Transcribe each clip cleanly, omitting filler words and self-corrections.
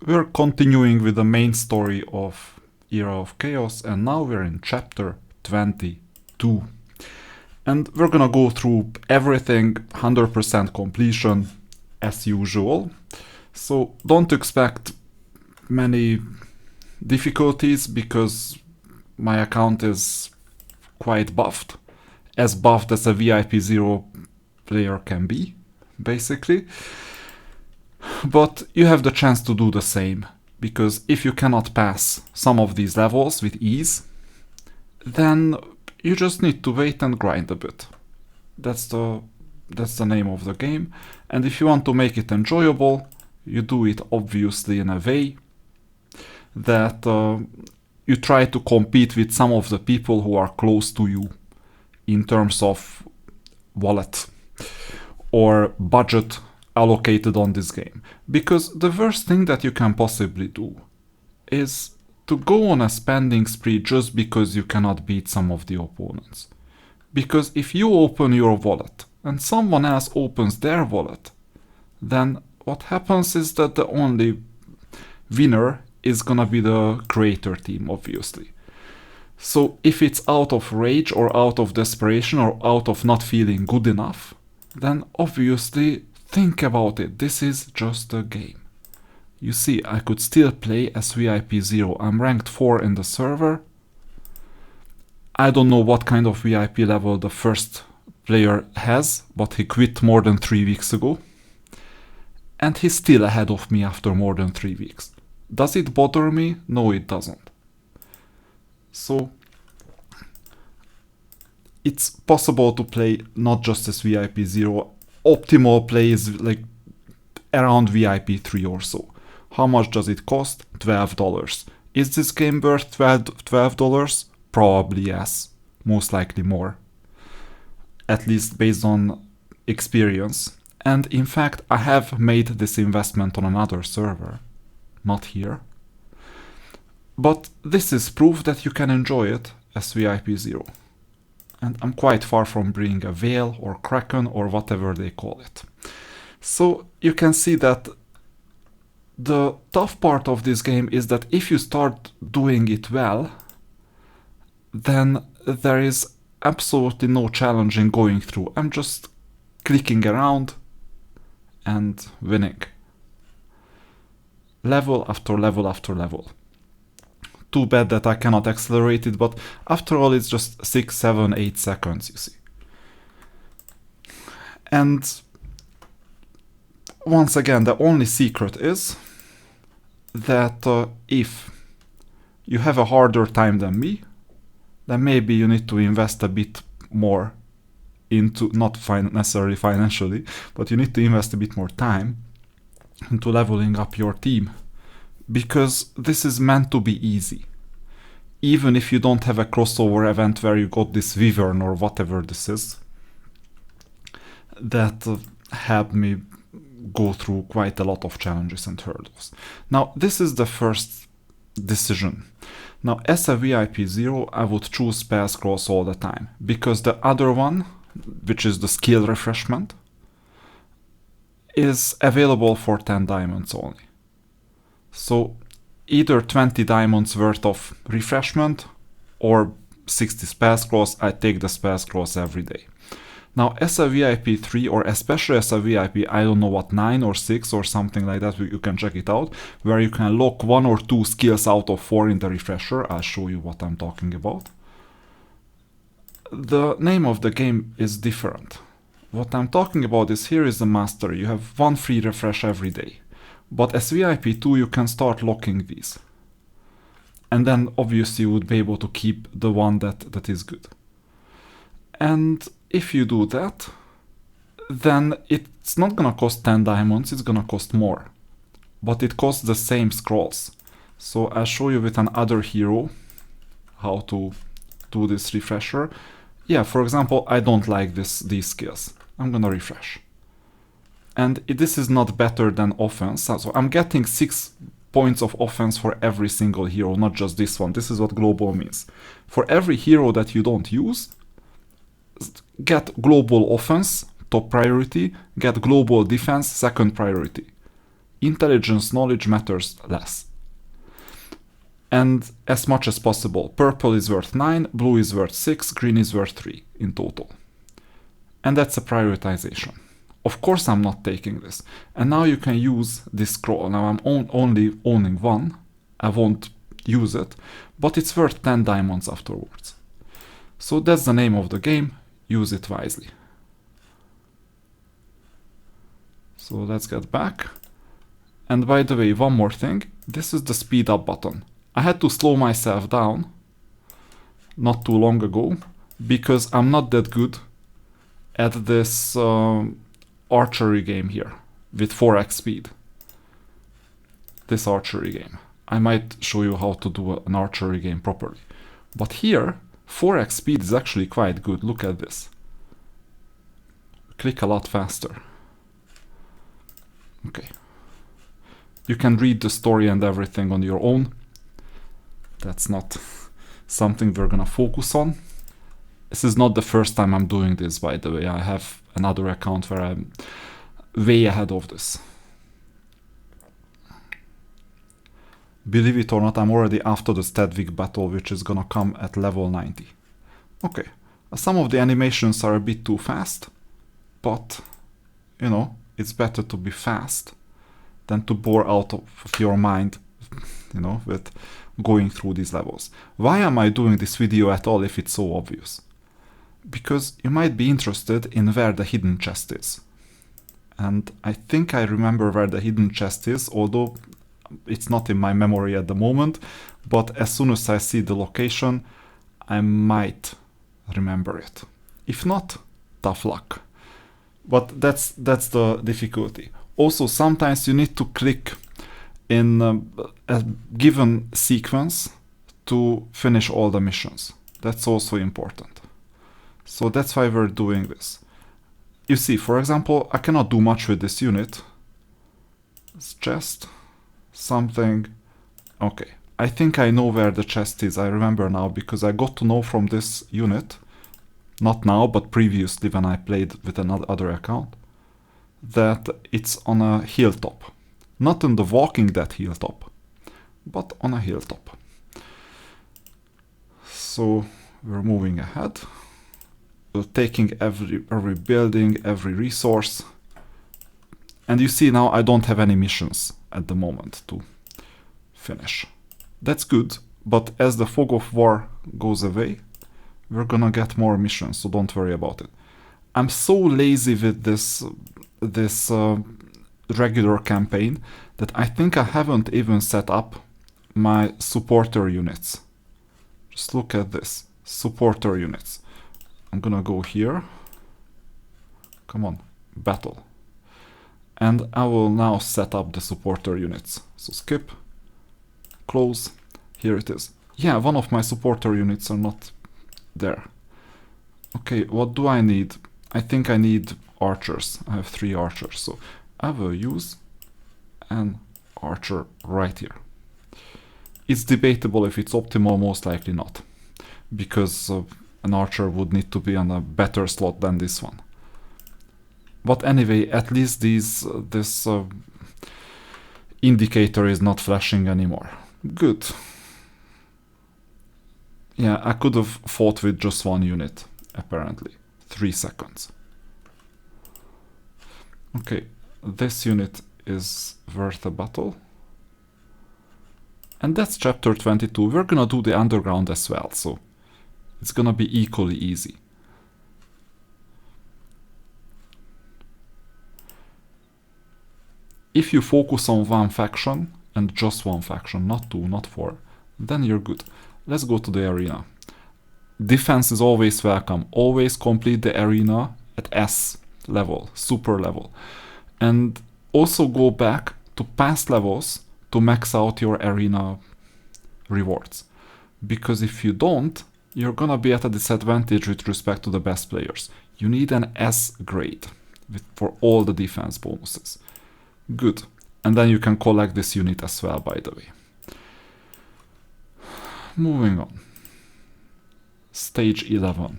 we're continuing with the main story of Era of Chaos, and now we're in chapter 22. And we're gonna go through everything 100% completion as usual. So don't expect many difficulties because my account is quite buffed. As buffed as a VIP 0 player can be, basically. But you have the chance to do the same, because if you cannot pass some of these levels with ease, then you just need to wait and grind a bit. That's the name of the game. And if you want to make it enjoyable, you do it obviously in a way that you try to compete with some of the people who are close to you in terms of wallet or budget allocated on this game. Because the worst thing that you can possibly do is to go on a spending spree just because you cannot beat some of the opponents. Because if you open your wallet and someone else opens their wallet, then what happens is that the only winner is gonna be the creator team, obviously. So if it's out of rage or out of desperation or out of not feeling good enough, then obviously think about it. This is just a game. You see, I could still play as VIP 0. I'm ranked 4 in the server. I don't know what kind of VIP level the first player has, but he quit more than 3 weeks ago. And he's still ahead of me after more than 3 weeks. Does it bother me? No, it doesn't. So it's possible to play not just as VIP 0. Optimal play is like around VIP 3 or so. How much does it cost? $12. Is this game worth $12? Probably yes. Most likely more. At least based on experience. And in fact, I have made this investment on another server. Not here. But this is proof that you can enjoy it as VIP 0. And I'm quite far from being a whale or kraken or whatever they call it. So you can see that the tough part of this game is that if you start doing it well, then there is absolutely no challenge in going through. I'm just clicking around and winning. Level after level after level. Too bad that I cannot accelerate it, but after all it's just 6, 7, 8 seconds, you see. And once again, the only secret is that if you have a harder time than me, then maybe you need to invest a bit more into, not necessarily financially, but you need to invest a bit more time into leveling up your team. Because this is meant to be easy. Even if you don't have a crossover event where you got this wyvern or whatever this is, that helped me go through quite a lot of challenges and hurdles. Now, this is the first decision. Now, as a VIP 0, I would choose Spell Scrolls all the time, because the other one, which is the skill refreshment, is available for 10 diamonds only. So either 20 diamonds worth of refreshment or 60 spell scrolls. I take the spell scrolls every day. Now as a VIP 3 or especially as a VIP, I don't know what, 9 or 6 or something like that, you can check it out, where you can lock 1 or 2 skills out of 4 in the refresher. I'll show you what I'm talking about. The name of the game is different. What I'm talking about is here is the master. You have 1 free refresh every day. But as VIP 2 you can start locking these. And then obviously you would be able to keep the one that is good. And if you do that, then it's not gonna cost 10 diamonds, it's gonna cost more. But it costs the same scrolls. So I'll show you with another hero how to do this refresher. Yeah, for example, I don't like these skills. I'm gonna refresh. And this is not better than offense. So I'm getting 6 points of offense for every single hero, not just this one. This is what global means. For every hero that you don't use, get global offense, top priority, get global defense, second priority. intelligence, knowledge matters less. And as much as possible, purple is worth 9, blue is worth 6, green is worth 3 in total. And that's a prioritization. Of course I'm not taking this. And now you can use this scroll. Now I'm only owning one. I won't use it, but it's worth 10 diamonds afterwards. So that's the name of the game. Use it wisely. So let's get back. And by the way, one more thing. This is the speed up button. I had to slow myself down not too long ago because I'm not that good at this archery game here with 4x speed. This archery game. I might show you how to do an archery game properly. But here, 4x speed is actually quite good. Look at this. Click a lot faster. Okay. You can read the story and everything on your own. That's not something we're gonna focus on. This is not the first time I'm doing this, by the way. I have another account where I'm way ahead of this. Believe it or not, I'm already after the Stedvik battle, which is gonna come at level 90. Okay, some of the animations are a bit too fast, but, you know, it's better to be fast than to bore out of your mind, you know, with going through these levels. Why am I doing this video at all if it's so obvious? Because you might be interested in where the hidden chest is. And I think I remember where the hidden chest is, although it's not in my memory at the moment, but as soon as I see the location, I might remember it. If not, tough luck. But that's the difficulty. Also, sometimes you need to click in a given sequence to finish all the missions. That's also important. So that's why we're doing this. You see, for example, I cannot do much with this unit. It's just something. Okay, I think I know where the chest is. I remember now because I got to know from this unit, not now, but previously when I played with another account, that it's on a hilltop. Not on the Walking Dead hilltop, but on a hilltop. So we're moving ahead. We're taking every building, every resource. And you see now I don't have any missions at the moment to finish. That's good, but as the fog of war goes away, we're gonna get more missions, so don't worry about it. I'm so lazy with this regular campaign that I think I haven't even set up my supporter units. Just look at this, supporter units. I'm gonna go here. Come on, battle. And I will now set up the supporter units. So skip, close, here it is. Yeah, one of my supporter units are not there. Okay, what do I need? I think I need archers. I have 3 archers, so I will use an archer right here. It's debatable if it's optimal, most likely not, because an archer would need to be on a better slot than this one. But anyway, at least this indicator is not flashing anymore. Good. Yeah, I could have fought with just one unit, apparently. 3 seconds. Okay, this unit is worth a battle. And that's chapter 22. We're gonna do the underground as well, so it's gonna be equally easy. If you focus on one faction, and just one faction, not 2, not 4, then you're good. Let's go to the arena. Defense is always welcome. Always complete the arena at S level, super level. And also go back to past levels to max out your arena rewards. Because if you don't, you're gonna be at a disadvantage with respect to the best players. You need an S grade for all the defense bonuses. Good. And then you can collect this unit as well, by the way. Moving on. Stage 11.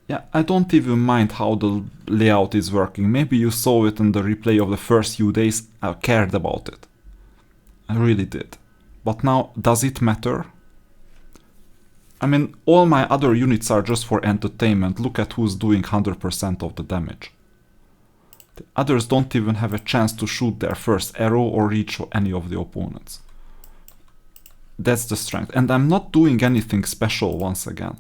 Yeah, I don't even mind how the layout is working. Maybe you saw it in the replay of the first few days. I cared about it. I really did. But now, does it matter? I mean, all my other units are just for entertainment. Look at who's doing 100% of the damage. The others don't even have a chance to shoot their first arrow or reach any of the opponents. That's the strength. And I'm not doing anything special once again.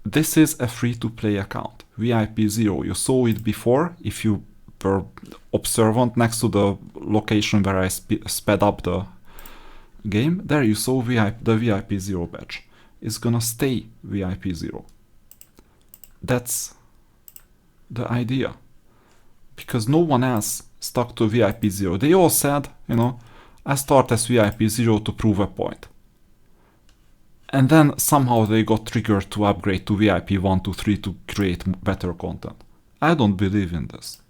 This is a free-to-play account, VIP 0. You saw it before if you were observant next to the location where I sped up the game. There you saw the VIP 0 badge. It's gonna stay VIP 0. That's the idea. Because no one else stuck to VIP 0. They all said, you know, I start as VIP 0 to prove a point. And then somehow they got triggered to upgrade to VIP 1 to 3 to create better content. I don't believe in this.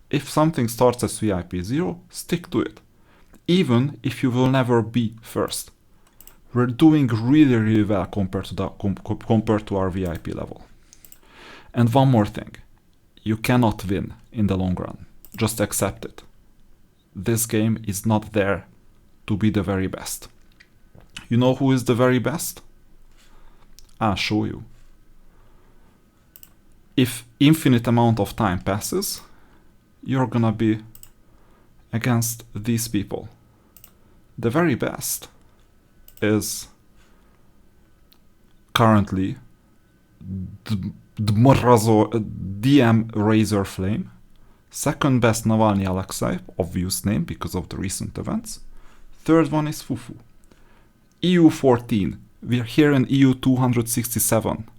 If something starts as VIP 0, stick to it. Even if you will never be first. We're doing really well compared to our VIP level. And one more thing. You cannot win in the long run. Just accept it. This game is not there to be the very best. You know who is the very best? I'll show you. If infinite amount of time passes, you're gonna be against these people. The very best is currently DM Razor Flame. Second best Navalny Alexei, obvious name because of the recent events. Third one is Fufu. EU 14. We're here in EU 267.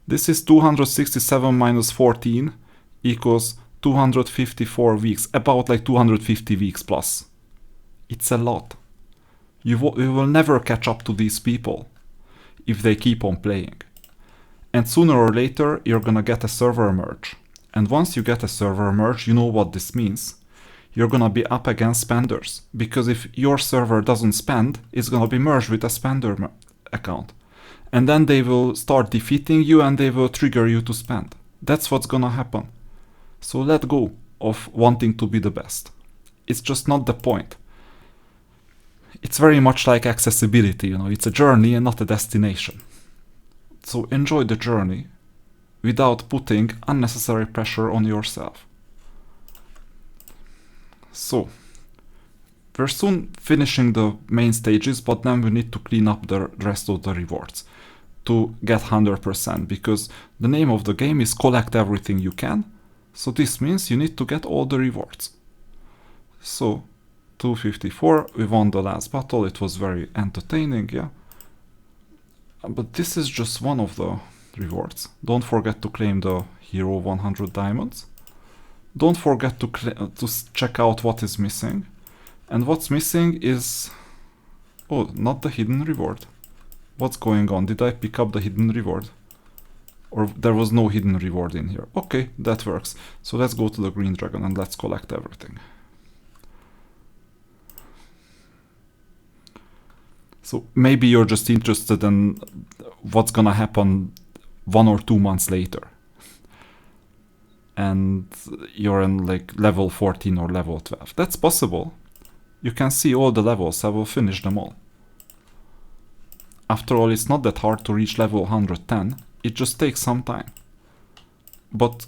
This is 267 minus 14 equals 254 weeks, about like 250 weeks plus. It's a lot. You will never catch up to these people if they keep on playing. And sooner or later, you're gonna get a server merge. And once you get a server merge, you know what this means. You're gonna be up against spenders. Because if your server doesn't spend, it's gonna be merged with a spender account. And then they will start defeating you and they will trigger you to spend. That's what's gonna happen. So let go of wanting to be the best. It's just not the point. It's very much like accessibility, you know, it's a journey and not a destination. So enjoy the journey without putting unnecessary pressure on yourself. So, we're soon finishing the main stages, but then we need to clean up the rest of the rewards to get 100%, because the name of the game is collect everything you can, so this means you need to get all the rewards. So, 254, we won the last battle, it was very entertaining, yeah. But this is just one of the rewards. Don't forget to claim the Hero 100 diamonds. Don't forget to check out what is missing. And what's missing is... Oh, not the hidden reward. What's going on? Did I pick up the hidden reward? Or there was no hidden reward in here. Okay, that works. So let's go to the Green Dragon and let's collect everything. So maybe you're just interested in what's gonna happen 1 or 2 months later. And you're in like level 14 or level 12. That's possible. You can see all the levels, I will finish them all. After all, it's not that hard to reach level 110, it just takes some time. But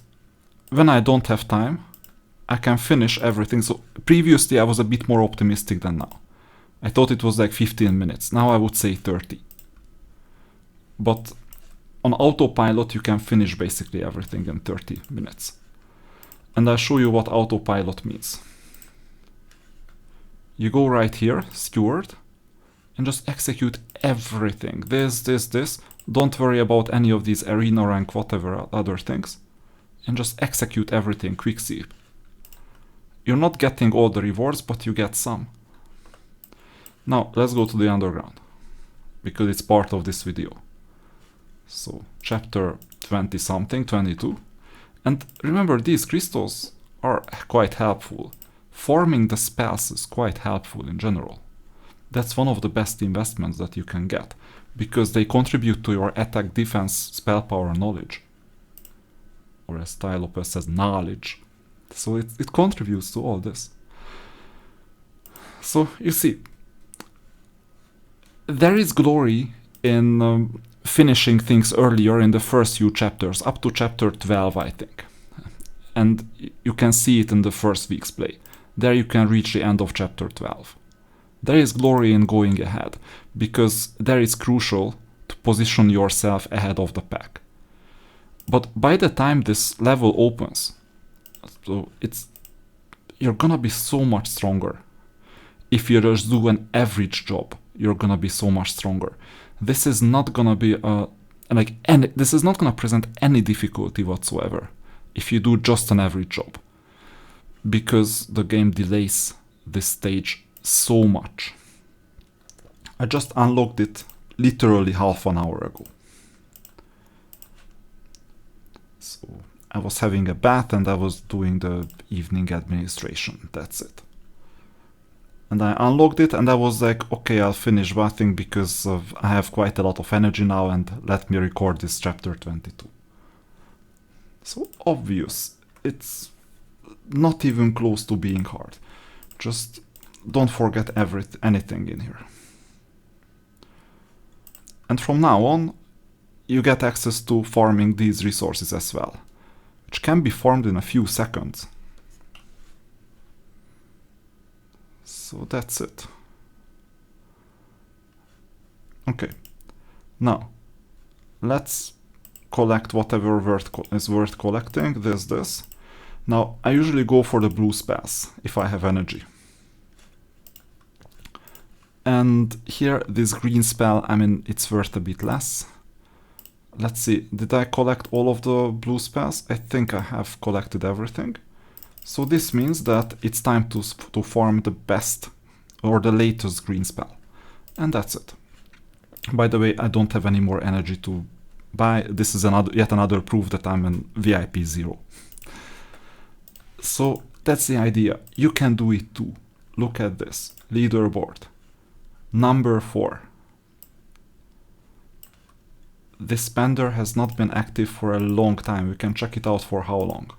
when I don't have time, I can finish everything. So previously I was a bit more optimistic than now. I thought it was like 15 minutes, now I would say 30. But on autopilot you can finish basically everything in 30 minutes. And I'll show you what autopilot means. You go right here, Steward, and just execute everything. This. Don't worry about any of these arena rank, whatever other things. And just execute everything, quick save. You're not getting all the rewards, but you get some. Now, let's go to the underground, because it's part of this video. So, chapter 20 something, 22. And remember, these crystals are quite helpful. Forming the spells is quite helpful in general. That's one of the best investments that you can get. because they contribute to your attack, defense, spell power, knowledge. Or as Tai Lopez says, knowledge. So it contributes to all this. So you see, there is glory in finishing things earlier in the first few chapters, up to chapter 12, I think. And you can see it in the first week's play. There you can reach the end of chapter 12. There is glory in going ahead, because there is crucial to position yourself ahead of the pack. But by the time this level opens, so you're gonna be so much stronger. If you just do an average job, you're gonna be so much stronger. This is not gonna be this is not gonna present any difficulty whatsoever if you do just an average job, because the game delays this stage so much. I just unlocked it literally half an hour ago. So I was having a bath and I was doing the evening administration. That's it. And I unlocked it and I was like, okay, I'll finish bathing because I have quite a lot of energy now, and let me record this chapter 22. So obvious. It's not even close to being hard. Just don't forget anything in here. And from now on, you get access to farming these resources as well, which can be farmed in a few seconds. So that's it. Okay, now let's collect whatever is worth collecting. This. Now I usually go for the blue spells if I have energy. And here, this green spell, I mean, it's worth a bit less. Let's see, did I collect all of the blue spells? I think I have collected everything. So this means that it's time to farm the best or the latest green spell. And that's it. By the way, I don't have any more energy to buy. This is yet another proof that I'm in VIP 0. So that's the idea. You can do it too. Look at this. Leaderboard. Number 4. This spender has not been active for a long time. We can check it out for how long.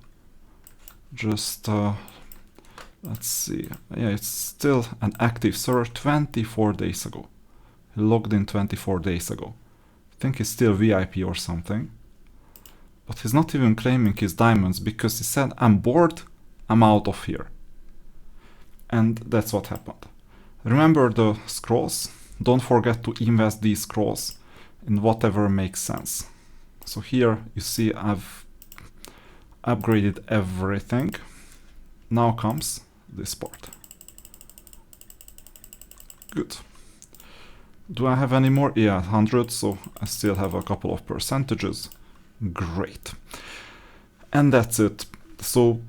Just, let's see. Yeah, it's still an active server 24 days ago. He logged in 24 days ago. I think he's still VIP or something. But he's not even claiming his diamonds because he said, I'm bored, I'm out of here. And that's what happened. Remember the scrolls. Don't forget to invest these scrolls in whatever makes sense. So here you see I've upgraded everything. Now comes this part. Good. Do I have any more? Yeah, 100, so I still have a couple of percentages. Great. And that's it. So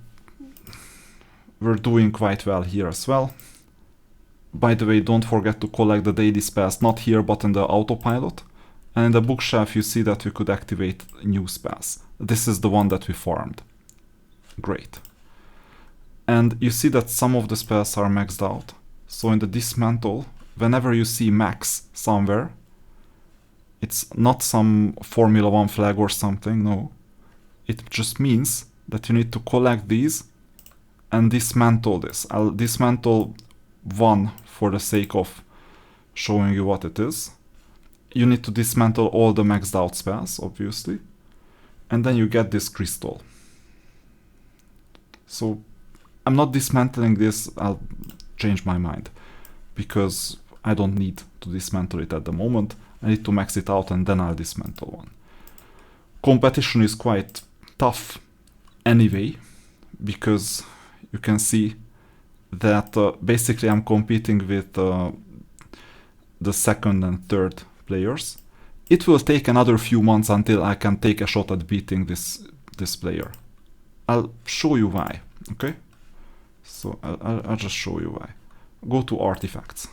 we're doing quite well here as well. By the way, don't forget to collect the daily spells, not here but in the autopilot. And in the bookshelf you see that we could activate new spells. This is the one that we farmed. Great. And you see that some of the spells are maxed out. So in the dismantle, whenever you see max somewhere, it's not some Formula 1 flag or something, no. It just means that you need to collect these and dismantle this. I'll dismantle one for the sake of showing you what it is. You need to dismantle all the maxed out spells, obviously. And then you get this crystal. So I'm not dismantling this, I'll change my mind. Because I don't need to dismantle it at the moment. I need to max it out and then I'll dismantle one. Competition is quite tough anyway, because you can see that basically I'm competing with the second and third players. It will take another few months until I can take a shot at beating this player. I'll show you why, okay? So I'll just show you why. Go to artifacts.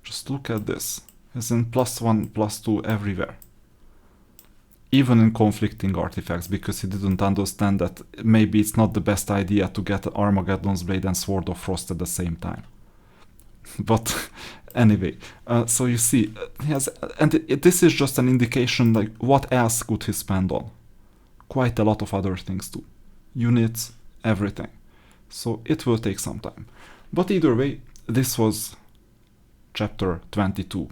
Just look at this. It's in +1, +2 everywhere. Even in conflicting artifacts, because he didn't understand that maybe it's not the best idea to get Armageddon's Blade and Sword of Frost at the same time. But Anyway, so you see, this is just an indication like what else could he spend on. Quite a lot of other things too. Units, everything. So it will take some time. But either way, this was chapter 22.